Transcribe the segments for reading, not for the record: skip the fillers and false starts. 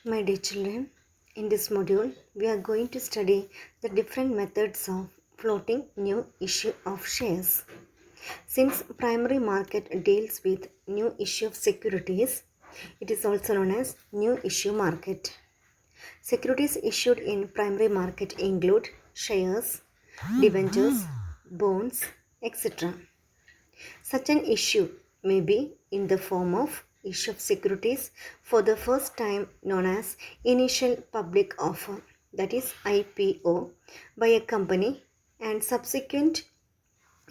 My dear children, in this module, we are going to study the different methods of floating new issue of shares. Since primary market deals with new issue of securities, it is also known as new issue market. Securities issued in primary market include shares, debentures, bonds, etc. Such an issue may be in the form of issue of securities for the first time known as initial public offer, that is IPO, by a company, and subsequent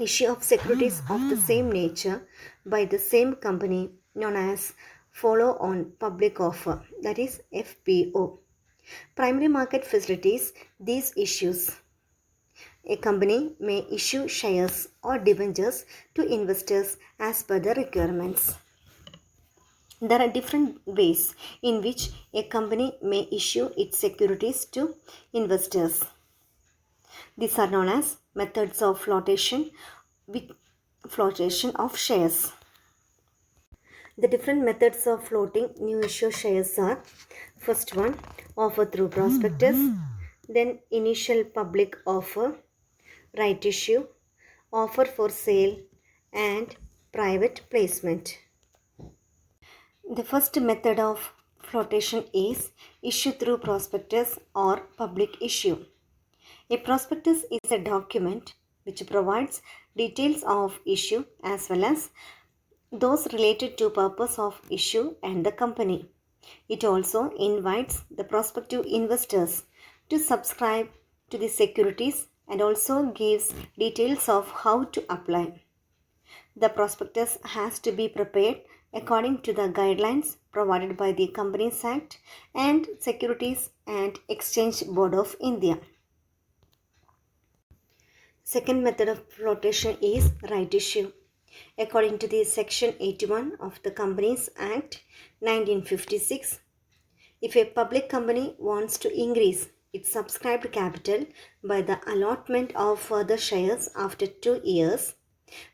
issue of securities of the same nature by the same company known as follow-on public offer, that is FPO. Primary market facilities these issues. A company may issue shares or debentures to investors as per the requirements. There are different ways in which a company may issue its securities to investors. These are known as methods of flotation of shares. The different methods of floating new issue shares are: first one, offer through prospectus, then initial public offer, right issue, offer for sale, and private placement. The first method of flotation is issue through prospectus or public issue. A prospectus is a document which provides details of issue as well as those related to purpose of issue and the company. It also invites the prospective investors to subscribe to the securities and also gives details of how to apply. The prospectus has to be prepared according to the guidelines provided by the Companies Act and Securities and Exchange Board of India. Second method of flotation is right issue. According to the Section 81 of the Companies Act 1956, if a public company wants to increase its subscribed capital by the allotment of further shares after 2 years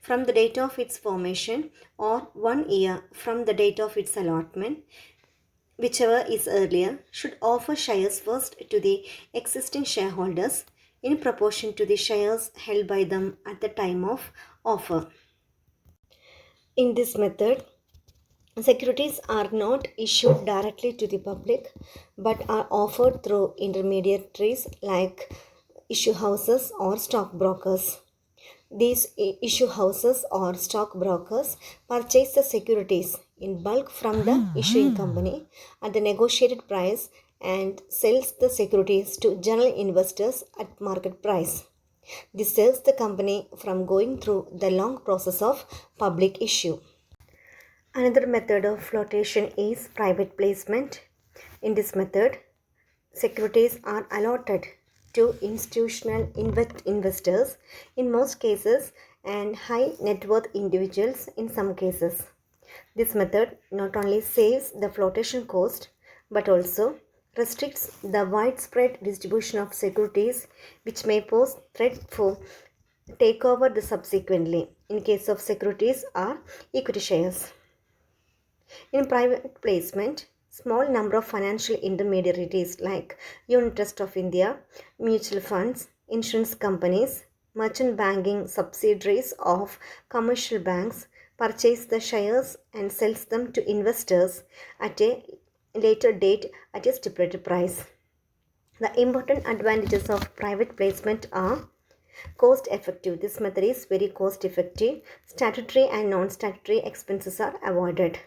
from the date of its formation or 1 year from the date of its allotment, whichever is earlier, should offer shares first to the existing shareholders in proportion to the shares held by them at the time of offer. In this method, securities are not issued directly to the public but are offered through intermediaries like issue houses or stockbrokers. These issue houses or stockbrokers purchase the securities in bulk from the issuing company at the negotiated price and sells the securities to general investors at market price. This saves the company from going through the long process of public issue. Another method of flotation is private placement. In this method, securities are allotted to institutional investors in most cases and high net worth individuals in some cases. This method not only saves the flotation cost but also restricts the widespread distribution of securities, which may pose threat for takeover the subsequently in case of securities or equity shares. In private placement, small number of financial intermediaries like Unit Trust of India, mutual funds, insurance companies, merchant banking subsidiaries of commercial banks purchase the shares and sells them to investors at a later date at a stipulated price. The important advantages of private placement are cost effective. This method is very cost effective. Statutory and non-statutory expenses are avoided.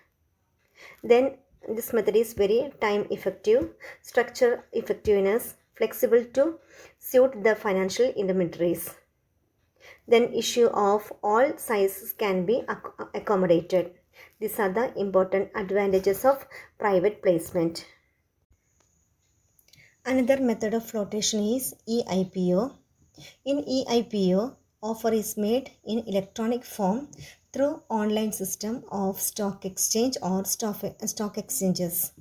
Then this method is very time effective, structure effectiveness, flexible to suit the financial intermediaries. Then issue of all sizes can be accommodated. These are the important advantages of private placement. Another method of flotation is E-Ipo. In E-Ipo, offer is made in electronic form through online system of stock exchange or stock exchanges.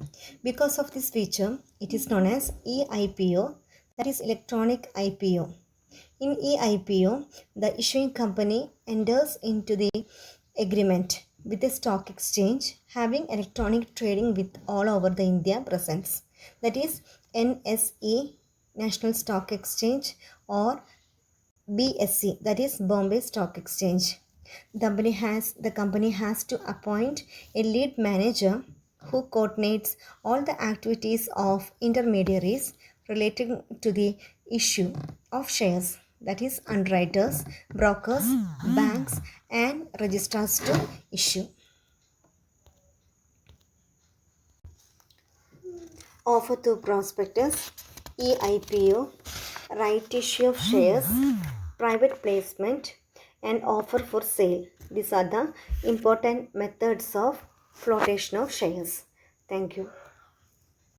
Because of this feature, it is known as E-Ipo, that is electronic IPO. In E-Ipo, the issuing company enters into the agreement with the stock exchange having electronic trading with all over the India presence. that is NSE, National Stock Exchange, or BSE, that is Bombay Stock Exchange. The company has to appoint a lead manager who coordinates all the activities of intermediaries relating to the issue of shares, that is underwriters, brokers, banks, and registrars to issue. Offer to prospectus, E-Ipo, right issue of shares, private placement, and offer for sale. These are the important methods of flotation of shares. Thank you.